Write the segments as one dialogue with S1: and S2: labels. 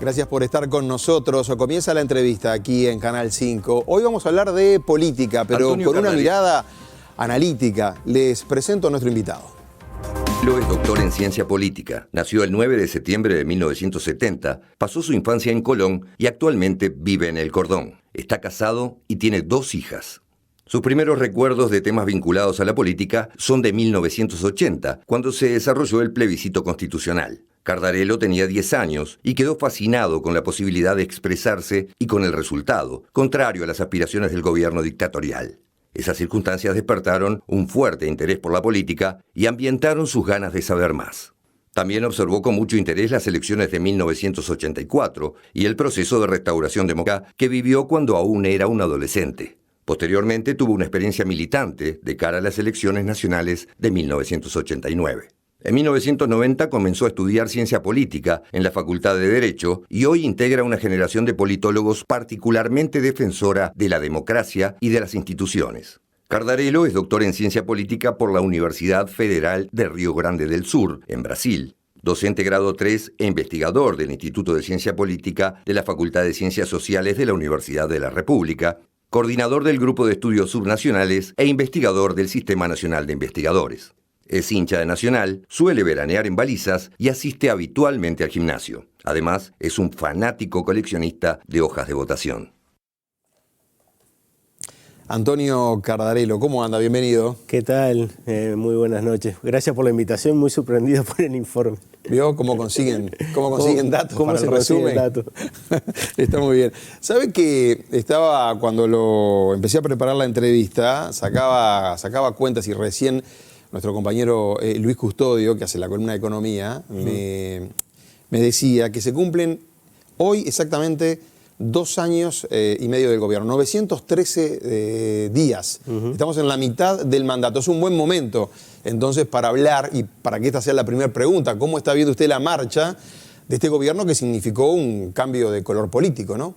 S1: Gracias por estar con nosotros. Comienza la entrevista aquí en Canal 5. Hoy vamos a hablar de política, pero
S2: Antonio
S1: con una
S2: Cardarello.
S1: mirada analítica. Les presento a nuestro invitado.
S2: Lo es doctor en ciencia política. Nació el 9 de septiembre de 1970, pasó su infancia en Colón y actualmente vive en El Cordón. Está casado y tiene 2 hijas. Sus primeros recuerdos de temas vinculados a la política son de 1980, cuando se desarrolló el plebiscito constitucional. Cardarello tenía 10 años y quedó fascinado con la posibilidad de expresarse y con el resultado, contrario a las aspiraciones del gobierno dictatorial. Esas circunstancias despertaron un fuerte interés por la política y ambientaron sus ganas de saber más. También observó con mucho interés las elecciones de 1984 y el proceso de restauración democrática que vivió cuando aún era un adolescente. Posteriormente tuvo una experiencia militante de cara a las elecciones nacionales de 1989. En 1990 comenzó a estudiar ciencia política en la Facultad de Derecho y hoy integra una generación de politólogos particularmente defensora de la democracia y de las instituciones. Cardarello es doctor en ciencia política por la Universidad Federal de Río Grande del Sur, en Brasil. Docente grado 3 e investigador del Instituto de Ciencia Política de la Facultad de Ciencias Sociales de la Universidad de la República, coordinador del Grupo de Estudios Subnacionales e investigador del Sistema Nacional de Investigadores. Es hincha de Nacional, suele veranear en Balizas y asiste habitualmente al gimnasio. Además, es un fanático coleccionista de hojas de votación.
S1: Antonio Cardarello, ¿cómo anda? Bienvenido.
S3: ¿Qué tal? Muy buenas noches. Gracias por la invitación, muy sorprendido por el informe.
S1: ¿Vio cómo consiguen datos
S3: ¿Cómo
S1: para
S3: se
S1: el resumen?
S3: datos?
S1: Está muy bien. ¿Sabe que cuando empecé a preparar la entrevista, sacaba cuentas y recién nuestro compañero Luis Custodio, que hace la columna de Economía, me decía que se cumplen hoy exactamente 2 años y medio del gobierno, 913 días. Estamos en la mitad del mandato. Es un buen momento, entonces, para hablar y para que esta sea la primera pregunta. ¿Cómo está viendo usted la marcha de este gobierno que significó un cambio de color político, no?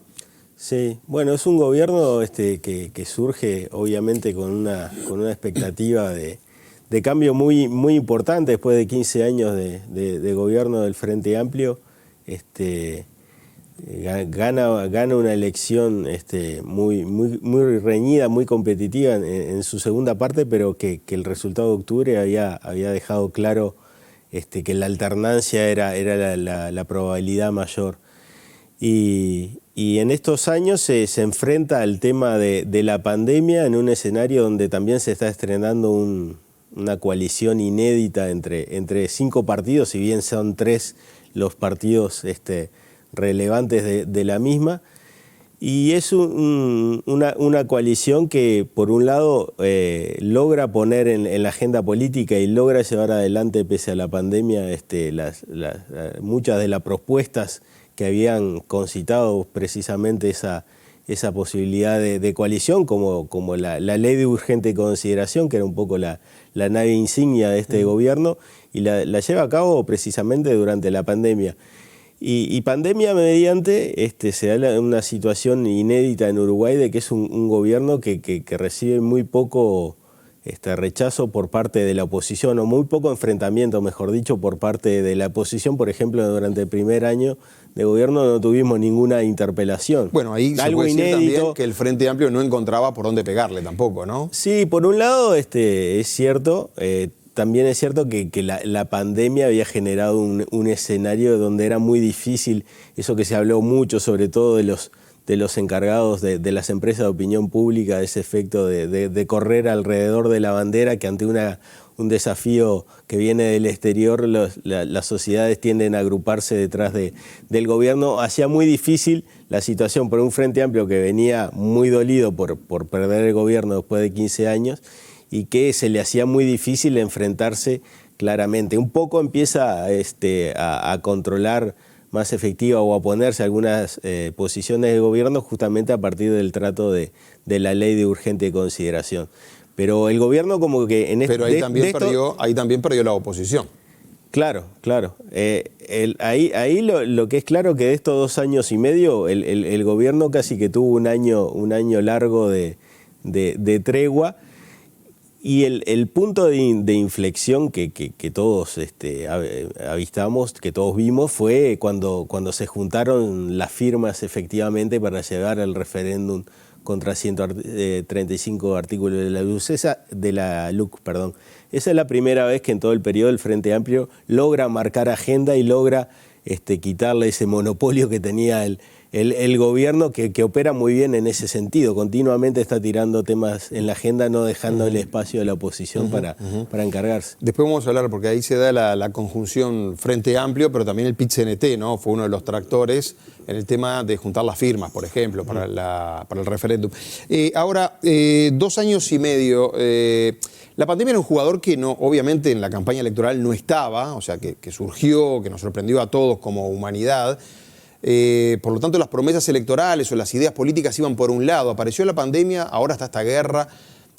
S3: Sí, bueno, es un gobierno que surge obviamente con una expectativa de cambio muy, muy importante después de 15 años de gobierno del Frente Amplio. Gana una elección muy reñida, muy competitiva en su segunda parte, pero que el resultado de octubre había dejado claro que la alternancia era la probabilidad mayor. Y en estos años se enfrenta al tema de la pandemia en un escenario donde también se está estrenando una coalición inédita entre 5 partidos, si bien son 3 los partidos relevantes de la misma, y es una coalición que por un lado logra poner en la agenda política y logra llevar adelante pese a la pandemia muchas de las propuestas que habían concitado precisamente esa posibilidad de coalición, como la ley de urgente consideración, que era un poco la nave insignia de este gobierno, y la lleva a cabo precisamente durante la pandemia. Y pandemia mediante se da una situación inédita en Uruguay de que es un gobierno que recibe muy poco rechazo por parte de la oposición, o muy poco enfrentamiento, mejor dicho, por parte de la oposición. Por ejemplo, durante el primer año de gobierno no tuvimos ninguna interpelación.
S1: Bueno, ahí se puede decir también que el Frente Amplio no encontraba por dónde pegarle tampoco, ¿no?
S3: Sí, por un lado es cierto. También es cierto que la pandemia había generado un escenario donde era muy difícil, eso que se habló mucho, sobre todo de los encargados de las empresas de opinión pública, ese efecto de correr alrededor de la bandera, que ante un desafío que viene del exterior, las sociedades tienden a agruparse detrás del gobierno. Hacía muy difícil la situación por un Frente Amplio que venía muy dolido por perder el gobierno después de 15 años, y que se le hacía muy difícil enfrentarse claramente. Un poco empieza a controlar más efectiva o a oponerse a algunas posiciones de gobierno justamente a partir del trato de la ley de urgente consideración. Pero el gobierno como que en
S1: Pero ahí también perdió la oposición.
S3: Claro. Ahí lo que es claro que de estos 2 años y medio el gobierno casi que tuvo un año largo de tregua. Y el punto de inflexión que todos avistamos, que todos vimos, fue cuando se juntaron las firmas efectivamente para llevar el referéndum contra 135 artículos de la LUC. Esa es la primera vez que en todo el periodo el Frente Amplio logra marcar agenda y logra quitarle ese monopolio que tenía el gobierno, que opera muy bien en ese sentido. Continuamente está tirando temas en la agenda, no dejándole espacio a la oposición para encargarse.
S1: Después vamos a hablar, porque ahí se da la conjunción Frente Amplio, pero también el PIT-CNT, ¿no? Fue uno de los tractores en el tema de juntar las firmas, por ejemplo, para el referéndum. Ahora, 2 años y medio... la pandemia era un jugador que no, obviamente en la campaña electoral no estaba, o sea, que surgió, que nos sorprendió a todos como humanidad. Por lo tanto, las promesas electorales o las ideas políticas iban por un lado. Apareció la pandemia, ahora está esta guerra.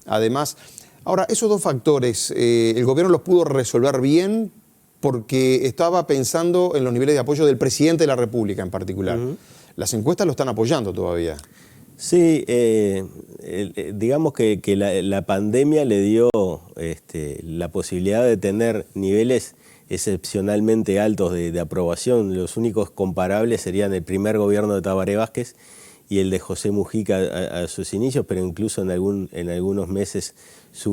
S1: Además, ahora, esos dos factores, el gobierno los pudo resolver bien porque estaba pensando en los niveles de apoyo del presidente de la República en particular. Las encuestas lo están apoyando todavía.
S3: Sí, digamos que la pandemia le dio la posibilidad de tener niveles excepcionalmente altos de aprobación. Los únicos comparables serían el primer gobierno de Tabaré Vázquez y el de José Mujica a sus inicios, pero incluso en algunos meses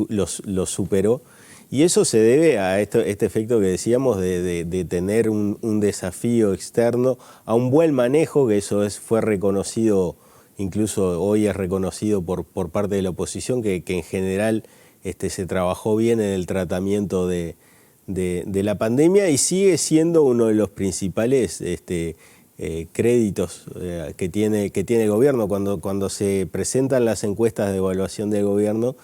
S3: los superó. Y eso se debe a este efecto que decíamos de tener un desafío externo, a un buen manejo, que eso fue reconocido, incluso hoy es reconocido por parte de la oposición, que en general se trabajó bien en el tratamiento de la pandemia y sigue siendo uno de los principales créditos que tiene el gobierno. Cuando se presentan las encuestas de evaluación del gobierno,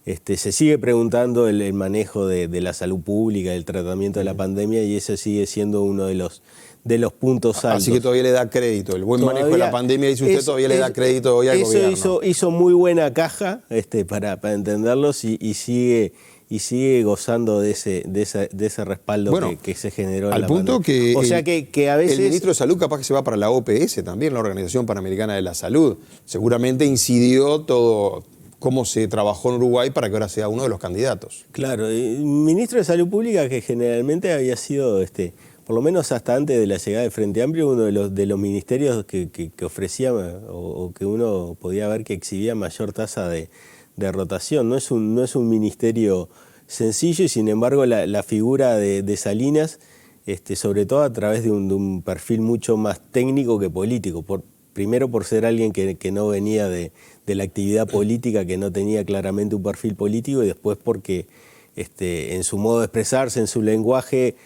S3: se sigue preguntando el manejo de la salud pública, el tratamiento de la pandemia, y ese sigue siendo uno de los puntos altos.
S1: Así que todavía le da crédito. El buen manejo de la pandemia, dice usted, todavía le da crédito hoy al gobierno.
S3: Eso hizo muy buena caja para entenderlos y sigue gozando de ese respaldo que se generó en la pandemia.
S1: Al punto que,
S3: o sea que a veces
S1: el ministro de Salud capaz que se va para la OPS también, la Organización Panamericana de la Salud. Seguramente incidió todo cómo se trabajó en Uruguay para que ahora sea uno de los candidatos.
S3: Claro, el ministro de Salud Pública, que generalmente había sido, por lo menos hasta antes de la llegada del Frente Amplio, uno de los ministerios que ofrecía o que uno podía ver que exhibía mayor tasa de rotación. No es un ministerio sencillo, y sin embargo la figura de Salinas, sobre todo a través de un perfil mucho más técnico que político. Primero por ser alguien que no venía de la actividad política, que no tenía claramente un perfil político, y después porque en su modo de expresarse, en su lenguaje,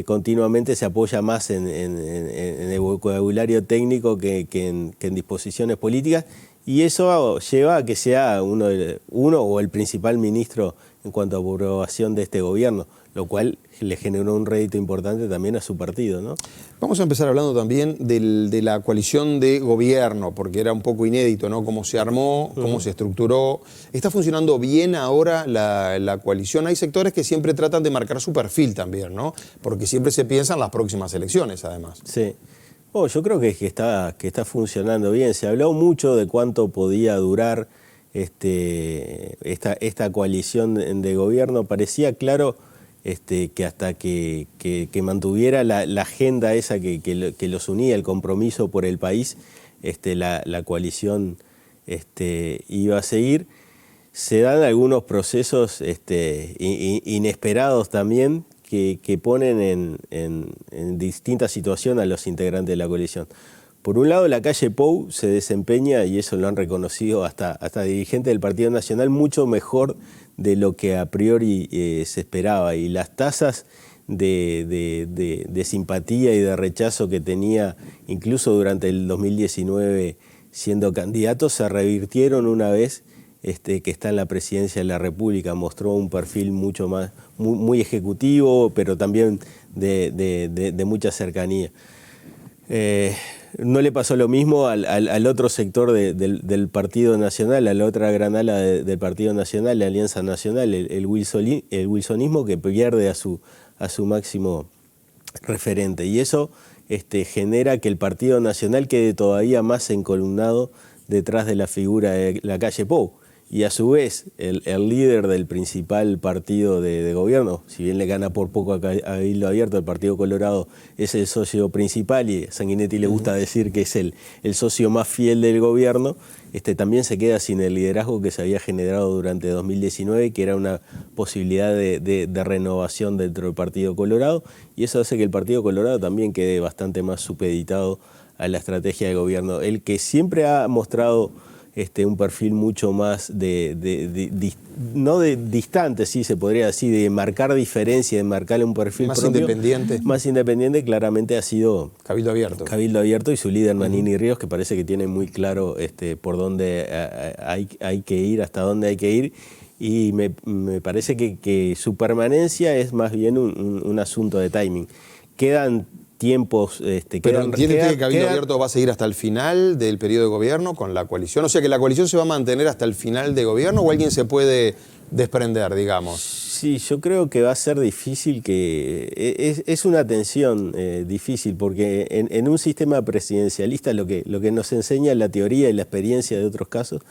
S3: continuamente se apoya más en el vocabulario técnico que en disposiciones políticas, y eso lleva a que sea uno o el principal ministro en cuanto a aprobación de este gobierno, lo cual le generó un rédito importante también a su partido, ¿no?
S1: Vamos a empezar hablando también de la coalición de gobierno, porque era un poco inédito, ¿no? Cómo se armó, cómo se estructuró. ¿Está funcionando bien ahora la coalición? Hay sectores que siempre tratan de marcar su perfil también, ¿no? Porque siempre se piensa en las próximas elecciones, además.
S3: Sí. Yo creo que está funcionando bien. Se habló mucho de cuánto podía durar esta coalición de gobierno. Parecía claro que hasta que mantuviera la agenda esa que los unía, el compromiso por el país, la coalición iba a seguir. Se dan algunos procesos inesperados también, que ponen en distinta situación a los integrantes de la coalición. Por un lado, la calle Pou se desempeña, y eso lo han reconocido hasta dirigentes del Partido Nacional, mucho mejor de lo que a priori se esperaba, y las tasas de simpatía y de rechazo que tenía incluso durante el 2019 siendo candidato se revirtieron una vez que está en la presidencia de la República. Mostró un perfil mucho más, muy ejecutivo, pero también de mucha cercanía. No le pasó lo mismo al otro sector del Partido Nacional, a la otra gran ala del Partido Nacional, la Alianza Nacional, el wilsonismo, que pierde a su máximo referente. Y eso genera que el Partido Nacional quede todavía más encolumnado detrás de la figura de la calle Pou. y a su vez el líder del principal partido de gobierno, si bien le gana por poco a Cabildo Abierto, el Partido Colorado es el socio principal y a Sanguinetti le gusta decir que es el socio más fiel del gobierno, también se queda sin el liderazgo que se había generado durante 2019, que era una posibilidad de renovación dentro del Partido Colorado, y eso hace que el Partido Colorado también quede bastante más supeditado a la estrategia de gobierno. El que siempre ha mostrado un perfil mucho más no de distante, sí se podría decir, de marcar diferencia, de marcarle un perfil
S1: más
S3: propio,
S1: independiente.
S3: Más independiente, claramente ha sido
S1: Cabildo Abierto.
S3: Cabildo Abierto y su líder Nanini Ríos, que parece que tiene muy claro por dónde hay que ir, hasta dónde hay que ir. Y me parece que su permanencia es más bien un asunto de timing. Quedan tiempos...
S1: ¿Pero entiende usted que Cabildo Abierto va a seguir hasta el final del periodo de gobierno con la coalición? O sea, ¿que la coalición se va a mantener hasta el final de gobierno o alguien se puede desprender, digamos?
S3: Sí, yo creo que va a ser difícil, es una tensión difícil, porque en un sistema presidencialista lo que nos enseña la teoría y la experiencia de otros casos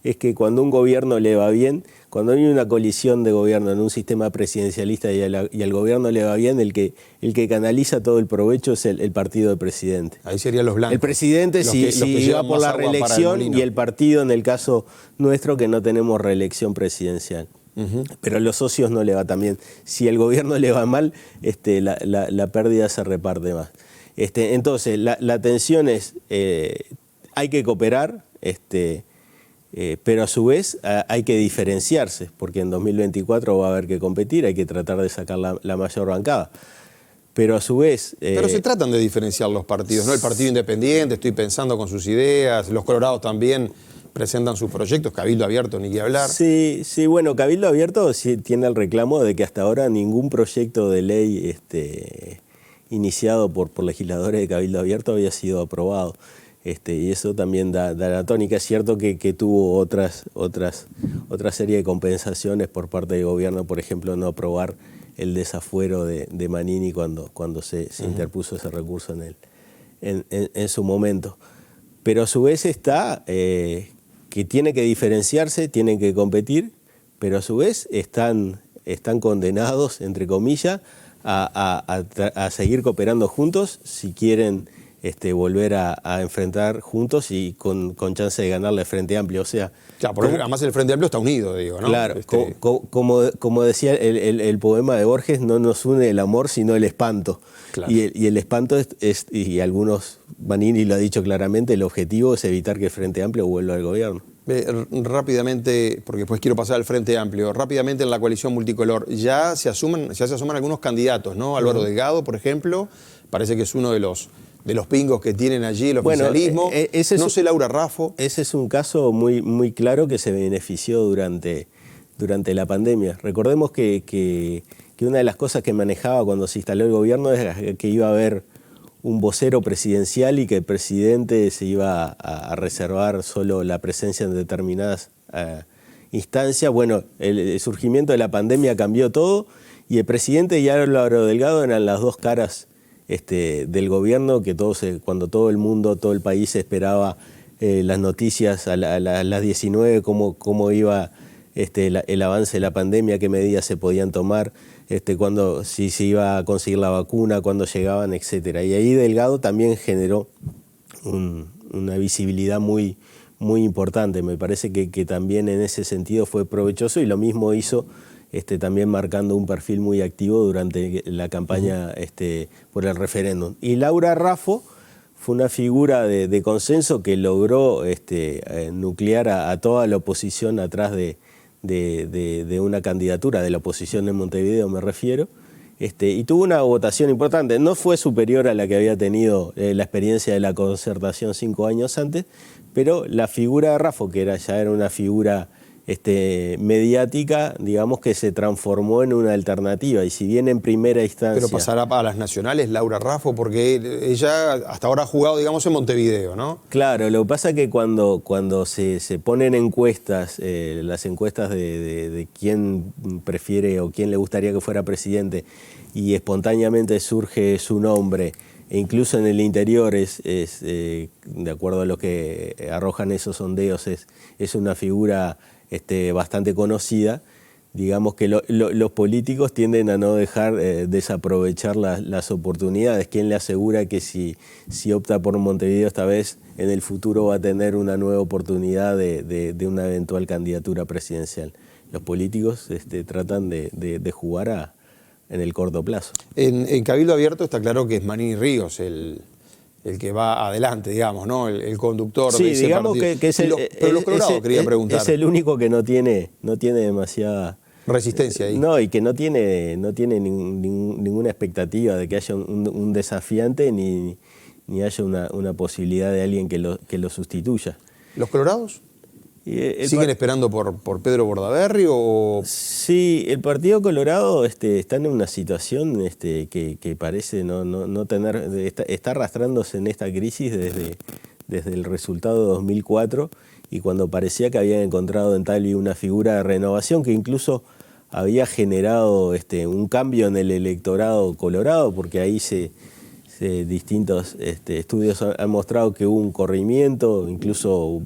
S3: es que cuando un gobierno le va bien, cuando hay una colisión de gobierno en un sistema presidencialista y al gobierno le va bien, el que canaliza todo el provecho es el partido del presidente.
S1: Ahí serían los blancos.
S3: El presidente si va por la reelección y el partido, en el caso nuestro, que no tenemos reelección presidencial. Pero a los socios no le va tan bien. Si el gobierno le va mal, la pérdida se reparte más. Entonces, la tensión es, hay que cooperar, pero a su vez hay que diferenciarse, porque en 2024 va a haber que competir, hay que tratar de sacar la mayor bancada. Pero a su vez...
S1: Pero se tratan de diferenciar los partidos, ¿no? El Partido Independiente, estoy pensando con sus ideas, los Colorados también presentan sus proyectos, Cabildo Abierto, ni que hablar.
S3: Sí, bueno, Cabildo Abierto sí tiene el reclamo de que hasta ahora ningún proyecto de ley iniciado por legisladores de Cabildo Abierto había sido aprobado. Y eso también da la tónica. Es cierto que tuvo otra serie de compensaciones por parte del gobierno, por ejemplo, no aprobar el desafuero de Manini cuando se interpuso ese recurso en su momento. Pero a su vez está que tiene que diferenciarse, tienen que competir, pero a su vez están condenados, entre comillas, a seguir cooperando juntos si quieren volver a enfrentar juntos y con chance de ganarle al Frente Amplio. O sea,
S1: claro, porque además el Frente Amplio está unido, digo, ¿no?
S3: Claro, como decía el poema de Borges, no nos une el amor, sino el espanto. Claro. Y el espanto y algunos, Manini lo ha dicho claramente, el objetivo es evitar que el Frente Amplio vuelva al gobierno.
S1: Rápidamente, porque después quiero pasar al Frente Amplio, rápidamente en la coalición multicolor, ya se asoman algunos candidatos, ¿no? Álvaro Delgado, por ejemplo, parece que es uno de los pingos que tienen allí el oficialismo. No sé, Laura Raffo.
S3: Ese es un caso muy, muy claro que se benefició durante la pandemia. Recordemos que una de las cosas que manejaba cuando se instaló el gobierno es que iba a haber un vocero presidencial y que el presidente se iba a reservar solo la presencia en determinadas instancias. Bueno, el surgimiento de la pandemia cambió todo y el presidente y Álvaro Delgado eran las dos caras del gobierno, que cuando todo el mundo, todo el país esperaba las noticias a las 19, cómo iba el avance de la pandemia, qué medidas se podían tomar, si se iba a conseguir la vacuna, cuándo llegaban, etcétera. Y ahí Delgado también generó una visibilidad muy, muy importante. Me parece que también en ese sentido fue provechoso y lo mismo hizo también marcando un perfil muy activo durante la campaña por el referéndum. Y Laura Raffo fue una figura de consenso que logró nuclear a toda la oposición atrás de una candidatura, de la oposición en Montevideo me refiero, y tuvo una votación importante. No fue superior a la que había tenido la experiencia de la Concertación 5 años antes, pero la figura de Raffo, que ya era una figura mediática, digamos que se transformó en una alternativa, y si bien en primera instancia...
S1: Pero pasará a las nacionales, Laura Raffo, porque ella hasta ahora ha jugado, digamos, en Montevideo, ¿no?
S3: Claro, lo que pasa es que cuando se ponen encuestas, las encuestas de quién prefiere o quién le gustaría que fuera presidente, y espontáneamente surge su nombre, e incluso en el interior de acuerdo a lo que arrojan esos sondeos, es una figura bastante conocida. Digamos que los políticos tienden a no dejar desaprovechar las oportunidades. ¿Quién le asegura que si opta por Montevideo esta vez, en el futuro va a tener una nueva oportunidad de una eventual candidatura presidencial? Los políticos tratan de jugar en el corto plazo.
S1: En Cabildo Abierto está claro que es Manini Ríos el que va adelante, digamos, ¿no? El conductor
S3: sí,
S1: de ese
S3: digamos
S1: partido.
S3: Que es el,
S1: pero los Colorados, quería preguntar.
S3: Es el único que no tiene demasiada
S1: resistencia ahí.
S3: No, y que no tiene ninguna expectativa de que haya un desafiante ni haya una posibilidad de alguien que lo sustituya.
S1: ¿Los Colorados? ¿Siguen esperando por Pedro Bordaberry o...? Sí,
S3: el Partido Colorado está en una situación que parece no tener... Está arrastrándose en esta crisis desde el resultado de 2004 y cuando parecía que habían encontrado en Talvi una figura de renovación que incluso había generado un cambio en el electorado colorado, porque ahí distintos estudios han mostrado que hubo un corrimiento, incluso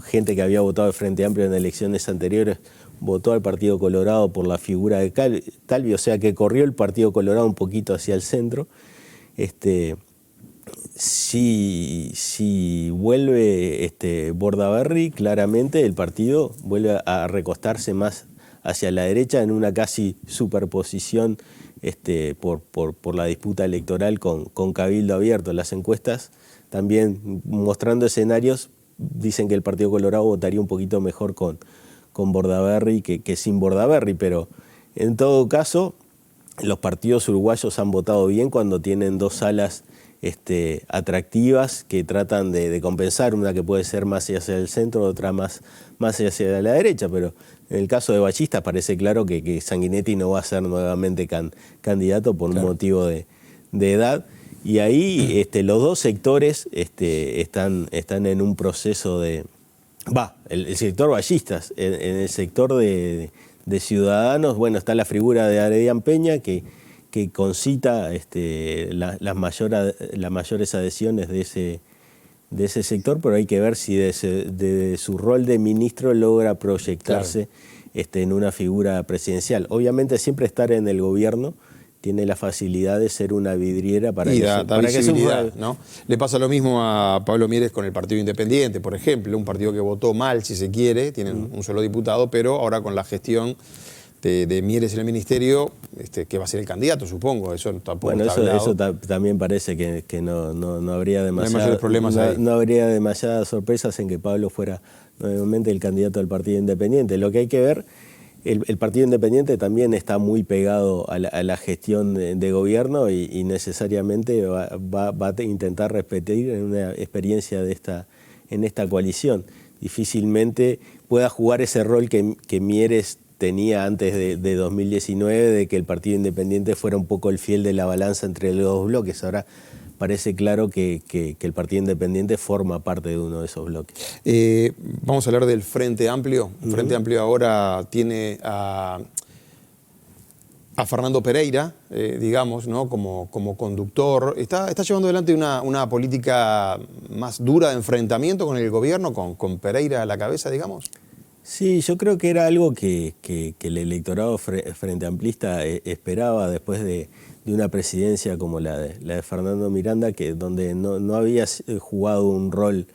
S3: gente que había votado al Frente Amplio en elecciones anteriores votó al Partido Colorado por la figura de Talvi, o sea que corrió el Partido Colorado un poquito hacia el centro. Si vuelve Bordaberry, claramente el partido vuelve a recostarse más hacia la derecha en una casi superposición por la disputa electoral con Cabildo Abierto. Las encuestas también mostrando escenarios dicen que el Partido Colorado votaría un poquito mejor con Bordaberry que sin Bordaberry, pero en todo caso los partidos uruguayos han votado bien cuando tienen dos alas atractivas que tratan de compensar, una que puede ser más hacia el centro, otra más hacia la derecha, pero en el caso de Ballista parece claro que Sanguinetti no va a ser nuevamente candidato por un motivo de edad, y ahí los dos sectores están en un proceso de... el sector ballistas, en el sector de Ciudadanos, bueno, está la figura de Aredian Peña que concita las mayores adhesiones de ese sector, pero hay que ver si de su rol de ministro logra proyectarse en una figura presidencial. Obviamente siempre estar en el gobierno tiene la facilidad de ser una vidriera para que
S1: se ¿no? Le pasa lo mismo a Pablo Mieres con el Partido Independiente, por ejemplo, un partido que votó mal, si se quiere, tienen un solo diputado, pero ahora con la gestión de Mieres en el ministerio, que va a ser el candidato, supongo. Eso tampoco está hablado.
S3: Eso también parece que no habría
S1: no
S3: habría demasiadas sorpresas en que Pablo fuera nuevamente el candidato del Partido Independiente. Lo que hay que ver, el Partido Independiente también está muy pegado a la gestión de gobierno y necesariamente va a intentar repetir en una experiencia en esta coalición. Difícilmente pueda jugar ese rol que Mieres tenía antes de 2019, de que el Partido Independiente fuera un poco el fiel de la balanza entre los dos bloques. Ahora parece claro que el Partido Independiente forma parte de uno de esos bloques.
S1: Vamos a hablar del Frente Amplio. El Frente Amplio ahora tiene a Fernando Pereira, digamos, ¿no? como conductor. Está llevando adelante una política más dura de enfrentamiento con el gobierno, con Pereira a la cabeza, digamos.
S3: Sí, yo creo que era algo que el electorado frente amplista esperaba después de una presidencia como la de Fernando Miranda, donde no había jugado un rol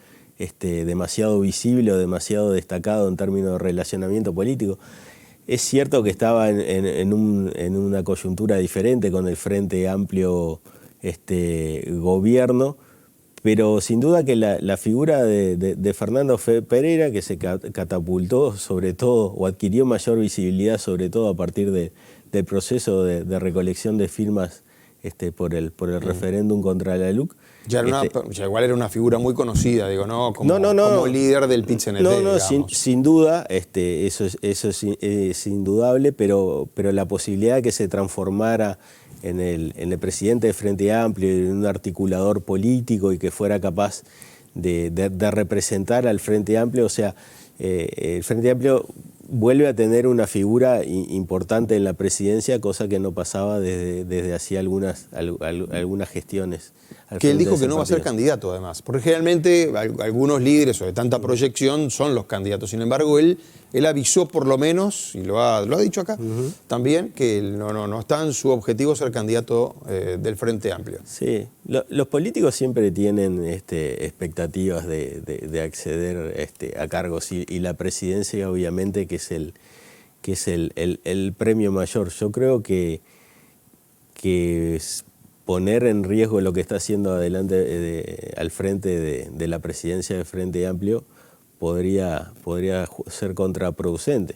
S3: demasiado visible o demasiado destacado en términos de relacionamiento político. Es cierto que estaba en una coyuntura diferente con el Frente Amplio gobierno, pero sin duda que la figura de Fernando Pereira, que se catapultó sobre todo, o adquirió mayor visibilidad sobre todo a partir del proceso de recolección de firmas por el referéndum contra la LUC.
S1: Ya igual era una figura muy conocida, digo, ¿no? Como líder del PIT-CNT,
S3: sin duda, eso es indudable, pero la posibilidad de que se transformara en el presidente de Frente Amplio, en un articulador político y que fuera capaz de representar al Frente Amplio, o sea, el Frente Amplio vuelve a tener una figura importante en la presidencia, cosa que no pasaba desde hacía algunas gestiones
S1: Que él dijo
S3: de ese
S1: que no va a ser
S3: partido.
S1: candidato, además. Porque generalmente algunos líderes o de tanta proyección son los candidatos. Sin embargo, él avisó por lo menos, y lo ha dicho acá también, que no está en su objetivo ser candidato del Frente Amplio.
S3: Sí, los políticos siempre tienen expectativas de acceder a cargos y la presidencia obviamente que es el premio mayor. Yo creo que poner en riesgo lo que está haciendo adelante al frente de la presidencia del Frente Amplio podría ser contraproducente.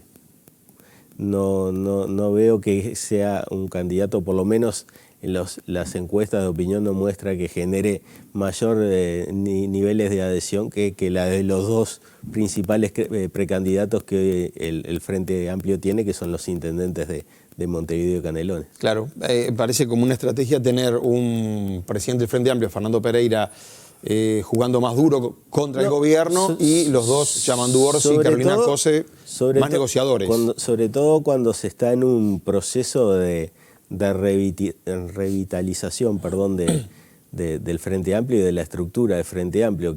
S3: No veo que sea un candidato, por lo menos en las encuestas de opinión no muestra que genere mayor niveles de adhesión que la de los dos principales precandidatos que el Frente Amplio tiene, que son los intendentes de Montevideo y Canelones.
S1: Claro, parece como una estrategia tener un presidente del Frente Amplio, Fernando Pereira, jugando más duro contra el gobierno y los dos, Yamandu Orsi y Carolina Cose, más negociadores.
S3: Sobre todo cuando se está en un proceso de revitalización del Frente Amplio y de la estructura del Frente Amplio,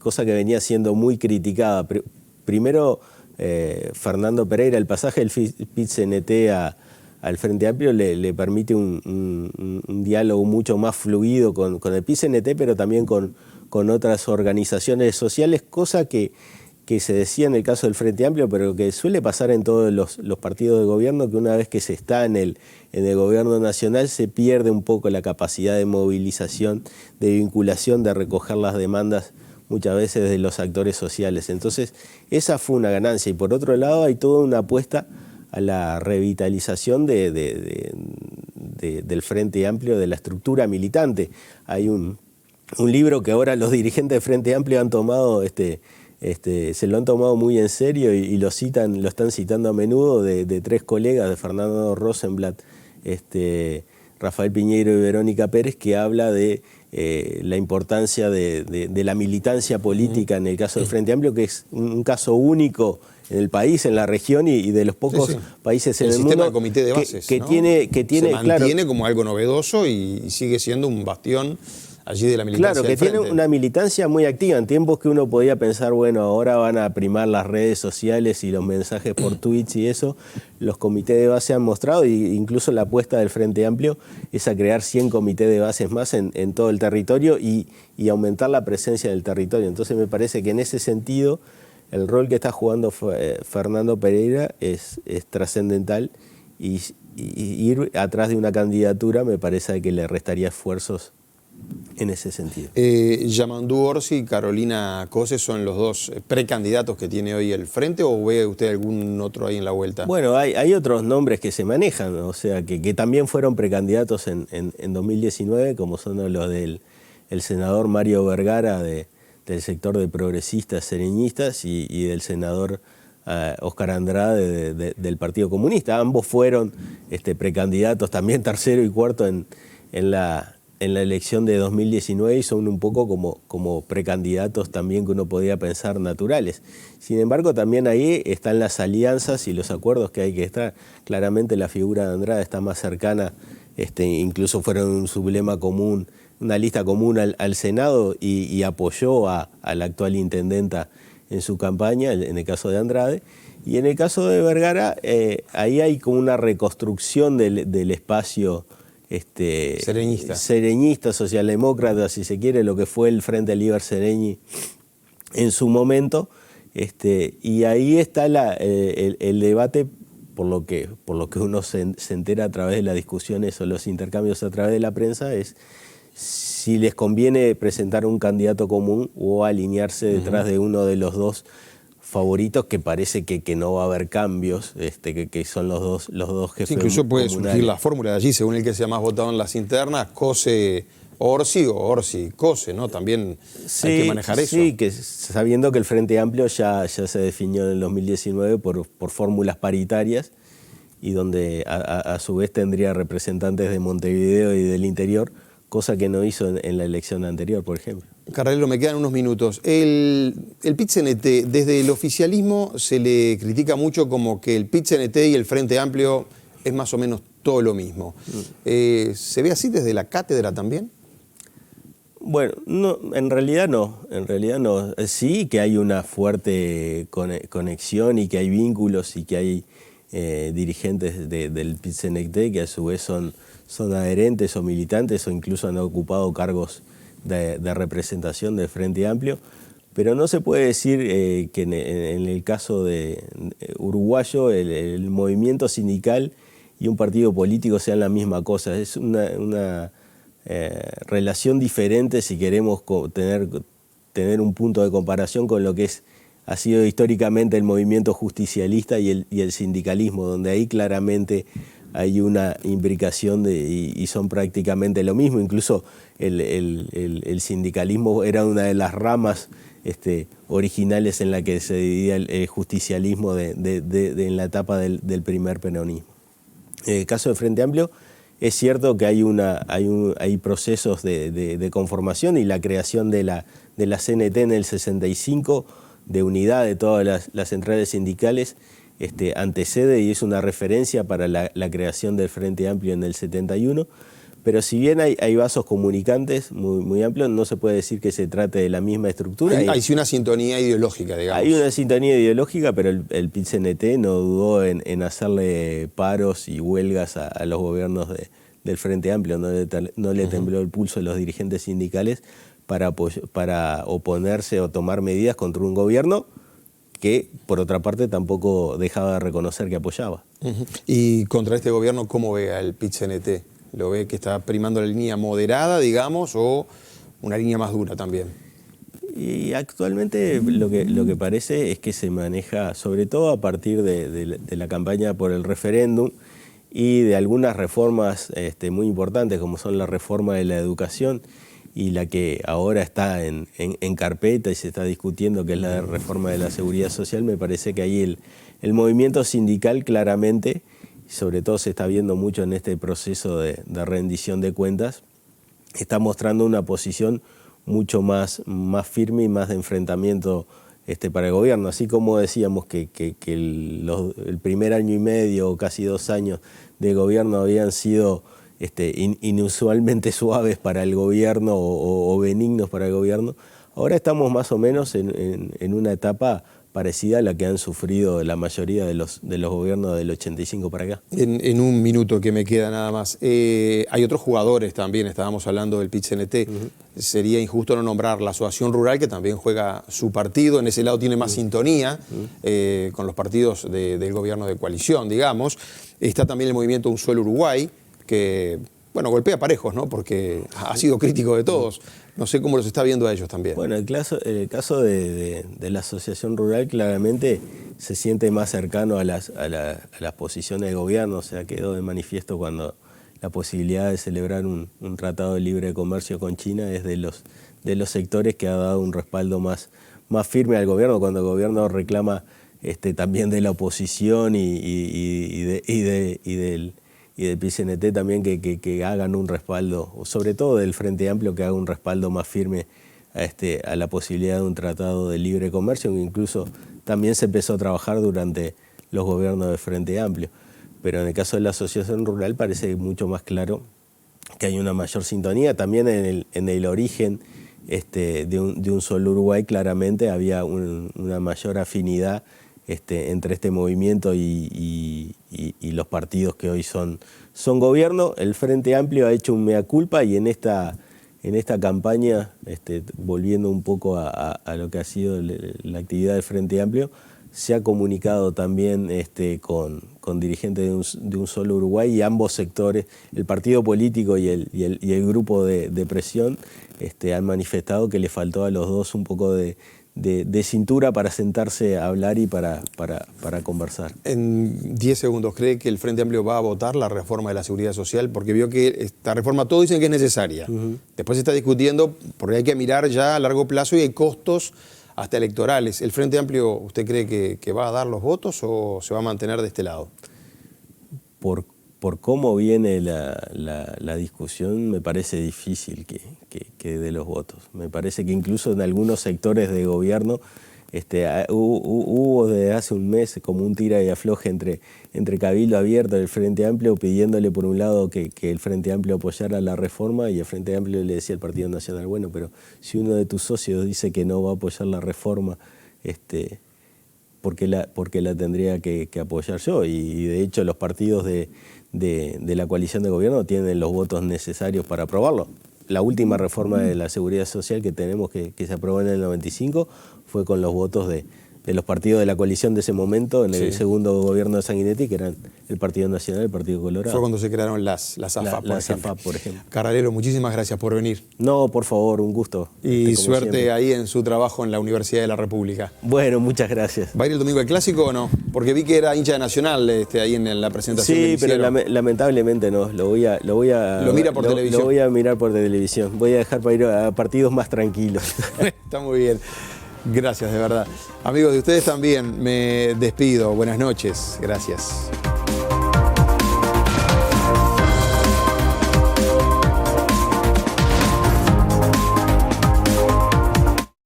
S3: cosa que venía siendo muy criticada. Primero, Fernando Pereira, el pasaje del PIT-CNT al Frente Amplio le permite un diálogo mucho más fluido con el PIT-CNT, pero también con otras organizaciones sociales, cosa que se decía en el caso del Frente Amplio, pero que suele pasar en todos los partidos de gobierno, que una vez que se está en el gobierno nacional se pierde un poco la capacidad de movilización, de vinculación, de recoger las demandas muchas veces de los actores sociales. Entonces, esa fue una ganancia. Y por otro lado, hay toda una apuesta a la revitalización del Frente Amplio, de la estructura militante. Hay un libro que ahora los dirigentes del Frente Amplio han tomado, se lo han tomado muy en serio y lo están citando a menudo, de tres colegas, de Fernando Rosenblatt, Rafael Piñeiro y Verónica Pérez, que habla de la importancia de la militancia política en el caso del Frente Amplio, que es un caso único en el país, en la región y de los pocos países en el mundo.
S1: El sistema de comité de bases,
S3: que
S1: ¿no?
S3: tiene,
S1: se mantiene como algo novedoso y sigue siendo un bastión allí de la militancia.
S3: Claro, que tiene una militancia muy activa. En tiempos que uno podía pensar, bueno, ahora van a primar las redes sociales y los mensajes por tweets y eso, los comités de base han mostrado, e incluso la apuesta del Frente Amplio es a crear 100 comités de bases más en todo el territorio y aumentar la presencia del territorio. Entonces me parece que en ese sentido el rol que está jugando Fernando Pereira es trascendental y ir atrás de una candidatura me parece que le restaría esfuerzos en ese sentido.
S1: Yamandu Orsi y Carolina Cose son los dos precandidatos que tiene hoy el Frente, ¿o ve usted algún otro ahí en la vuelta?
S3: Bueno, hay otros nombres que se manejan, o sea, que también fueron precandidatos en 2019, como son los del senador Mario Vergara del sector de progresistas sereñistas y del senador Oscar Andrade del Partido Comunista. Ambos fueron precandidatos, también tercero y cuarto en la elección de 2019 y son un poco como precandidatos también que uno podía pensar naturales. Sin embargo, también ahí están las alianzas y los acuerdos que hay que estar. Claramente la figura de Andrade está más cercana, incluso fueron un sublema común, una lista común al Senado y apoyó a la actual intendenta en su campaña, en el caso de Andrade. Y en el caso de Vergara, ahí hay como una reconstrucción del espacio sereñista, socialdemócrata, si se quiere, lo que fue el Frente Liber Sereñi en su momento, y ahí está el debate, por lo que uno se entera a través de las discusiones o los intercambios a través de la prensa, es si les conviene presentar un candidato común o alinearse detrás de uno de los dos favoritos, que parece que no va a haber cambios, que son los dos jefes.
S1: Incluso puede
S3: comunales.
S1: surgir la fórmula de allí, según el que sea más votado en las internas, Cose Orsi o Orsi Cose, ¿no? También hay que manejar eso.
S3: Sí, que sabiendo que el Frente Amplio ya se definió en el 2019 por fórmulas paritarias y donde a su vez tendría representantes de Montevideo y del interior, cosa que no hizo en la elección anterior, por ejemplo.
S1: Carralero, me quedan unos minutos. El PIT-CNT, desde el oficialismo se le critica mucho como que el PIT-CNT y el Frente Amplio es más o menos todo lo mismo. ¿Se ve así desde la cátedra también?
S3: Bueno, no, en realidad no. Sí que hay una fuerte conexión y que hay vínculos y que hay dirigentes del PIT-CNT que a su vez son adherentes o militantes o incluso han ocupado cargos de representación del Frente Amplio. Pero no se puede decir que en el caso de uruguayo el movimiento sindical y un partido político sean la misma cosa. Es una relación diferente si queremos tener un punto de comparación con lo que ha sido históricamente el movimiento justicialista y el sindicalismo, donde ahí claramente hay una imbricación y son prácticamente lo mismo. Incluso el sindicalismo era una de las ramas originales en la que se dividía el justicialismo en la etapa del primer peronismo. En el caso del Frente Amplio, es cierto que hay procesos de conformación y la creación de la CNT en el 65, de unidad de todas las centrales sindicales, antecede y es una referencia para la creación del Frente Amplio en el 71. Pero si bien hay vasos comunicantes muy amplios, no se puede decir que se trate de la misma estructura.
S1: Hay sí una sintonía ideológica, digamos.
S3: Hay una sintonía ideológica, pero el PIT-CNT no dudó en hacerle paros y huelgas a los gobiernos del Frente Amplio. No le tembló el pulso a los dirigentes sindicales para oponerse o tomar medidas contra un gobierno que, por otra parte, tampoco dejaba de reconocer que apoyaba.
S1: Y contra este gobierno, ¿cómo ve al PIT-CNT? ¿Lo ve que está primando la línea moderada, digamos, o una línea más dura también?
S3: Y actualmente lo que parece es que se maneja, sobre todo a partir de la campaña por el referéndum y de algunas reformas muy importantes, como son la reforma de la educación y la que ahora está en carpeta y se está discutiendo, que es la reforma de la seguridad social. Me parece que ahí el movimiento sindical claramente, sobre todo se está viendo mucho en este proceso de rendición de cuentas, está mostrando una posición mucho más firme y más de enfrentamiento para el gobierno. Así como decíamos que el primer año y medio o casi 2 años de gobierno habían sido inusualmente suaves para el gobierno o benignos para el gobierno, ahora estamos más o menos en una etapa parecida a la que han sufrido la mayoría de los gobiernos del 85 para acá.
S1: En un minuto que me queda nada más. Hay otros jugadores también, estábamos hablando del PIT-CNT. Sería injusto no nombrar la Asociación Rural, que también juega su partido. En ese lado tiene más sintonía con los partidos del gobierno de coalición, digamos. Está también el movimiento Un Solo Uruguay, que bueno, golpea parejos, ¿no? Porque ha sido crítico de todos. No sé cómo los está viendo a ellos también.
S3: Bueno, el caso de la Asociación Rural claramente se siente más cercano a las posiciones de gobierno. O sea, quedó de manifiesto cuando la posibilidad de celebrar un tratado de libre comercio con China es de los sectores que ha dado un respaldo más firme al gobierno, cuando el gobierno reclama también de la oposición y del PIT-CNT también que hagan un respaldo, sobre todo del Frente Amplio, que haga un respaldo más firme a la posibilidad de un tratado de libre comercio, que incluso también se empezó a trabajar durante los gobiernos del Frente Amplio. Pero en el caso de la Asociación Rural parece mucho más claro que hay una mayor sintonía. También en el origen de un Solo Uruguay claramente había una mayor afinidad entre este movimiento y los partidos que hoy son gobierno. El Frente Amplio ha hecho un mea culpa y en esta campaña, volviendo un poco a lo que ha sido la actividad del Frente Amplio, se ha comunicado también con dirigentes de un Solo Uruguay, y ambos sectores, el partido político y el grupo de presión, han manifestado que le faltó a los dos un poco de cintura para sentarse a hablar y para conversar.
S1: En 10 segundos, ¿cree que el Frente Amplio va a votar la reforma de la Seguridad Social? Porque vio que esta reforma todos dicen que es necesaria. Después se está discutiendo porque hay que mirar ya a largo plazo y hay costos hasta electorales. ¿El Frente Amplio, usted cree que va a dar los votos o se va a mantener de este lado?
S3: Por cómo viene la discusión, me parece difícil que dé los votos. Me parece que incluso en algunos sectores de gobierno Hubo desde hace un mes como un tira y afloje entre Cabildo Abierto y el Frente Amplio, pidiéndole por un lado que el Frente Amplio apoyara la reforma, y el Frente Amplio le decía al Partido Nacional, bueno, pero si uno de tus socios dice que no va a apoyar la reforma, ¿por qué la tendría que apoyar yo? Y de hecho los partidos de la coalición de gobierno tienen los votos necesarios para aprobarlo. La última reforma de la seguridad social que tenemos, que se aprobó en el 95, fue con los votos de los partidos de la coalición de ese momento en el segundo gobierno de Sanguinetti, que eran el Partido Nacional y el Partido Colorado.
S1: Fue cuando se crearon las AFAP,
S3: por ejemplo.
S1: Carralero, muchísimas gracias por venir.
S3: No, por favor, un gusto.
S1: Y suerte
S3: siempre.
S1: ahí en su trabajo en la Universidad de la República.
S3: Bueno, muchas gracias.
S1: ¿Va a ir el domingo al Clásico o no? Porque vi que era hincha de Nacional ahí en la presentación.
S3: Sí, pero lamentablemente no. Lo
S1: mira por televisión.
S3: Lo voy a mirar por televisión. Voy a dejar para ir a partidos más tranquilos.
S1: Está muy bien. Gracias, de verdad. Amigos, de ustedes también me despido. Buenas noches. Gracias.